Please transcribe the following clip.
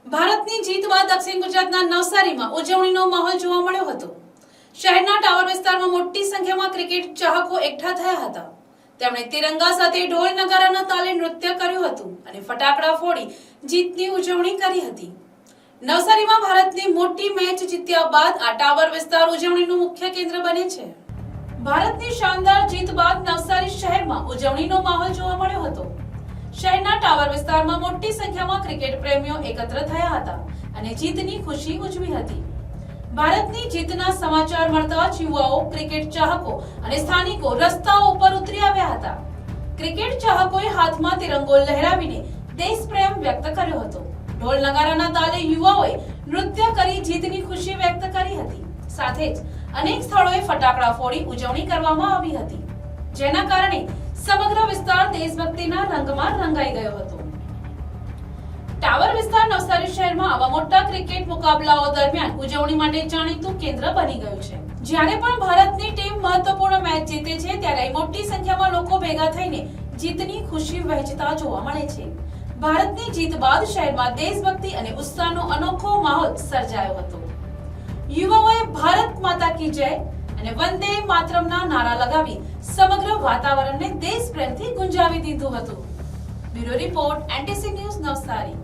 ભારતની જીત બાદ દક્ષિણ ગુજરાતના નવસારીમાં ઉજવણીનો માહોલ જોવા મળ્યો હતો। શહેરના ટાવર વિસ્તારમાં મોટી સંખ્યામાં ક્રિકેટ ચાહકો એકઠા થયા હતા। તેમણે તિરંગા સાથે ઢોલ નગારાના તાલે નૃત્ય કર્યું હતું અને ફટાકડા ફોડી જીતની ઉજવણી કરી હતી। નવસારીમાં ભારતની મોટી મેચ જીત્યા બાદ આ ટાવર વિસ્તાર ઉજવણીનું મુખ્ય કેન્દ્ર બને છે। ભારતની શાનદાર જીત બાદ નવસારી શહેરમાં ઉજવણીનો માહોલ જોવા મળ્યો હતો। શહેરના ટાવર વિસ્તારમાં મોટી સંખ્યામાં ક્રિકેટ પ્રેમીઓ એકત્ર થયા હતા અને જીતની ખુશી ઉજવી હતી। ભારતની જીતના સમાચાર મળતા જ યુવાઓ, ક્રિકેટ ચાહકો અને સ્થાનિકો રસ્તાઓ ઉપર ઉતરી આવ્યા હતા। ક્રિકેટ ચાહકોએ હાથમાં તિરંગો લહેરાવીને દેશપ્રેમ વ્યક્ત કર્યો હતો। ઢોલ નગારાના તાલે યુવાઓએ નૃત્ય કરી જીતની ખુશી વ્યક્ત કરી હતી। સાથે જ અનેક સ્થળોએ ફટાકડા ફોડી ઉજવણી કરવામાં આવી હતી, જેના કારણે સમગ્ર વિસ્તાર દેશભક્તિના રંગમાં રંગાઈ ગયો હતો। ટાવર વિસ્તાર નવસારી શહેરમાં આવા મોટા ક્રિકેટ મુકાબલાઓ દરમિયાન ઉજવણી માટે જાણીતું કેન્દ્ર બની ગયું છે। જ્યારે પણ ભારતની ટીમ મહત્વપૂર્ણ મેચ જીતે છે ત્યારે મોટી સંખ્યામાં લોકો ભેગા થઈને જીતની ખુશી વહેંચતા જોવા મળે છે। ભારતની જીત બાદ શહેરમાં દેશભક્તિ અને ઉત્સાહનો અનોખો માહોલ સર્જાયો હતો। યુવાઓએ ભારત માતા કી જય અને વંદે માતરમના નારા લગાવી સમગ્ર વાતાવરણને દેશ પ્રેમથી ગુંજાવી દીધું હતું। Bureau report, NTC news, Navsari.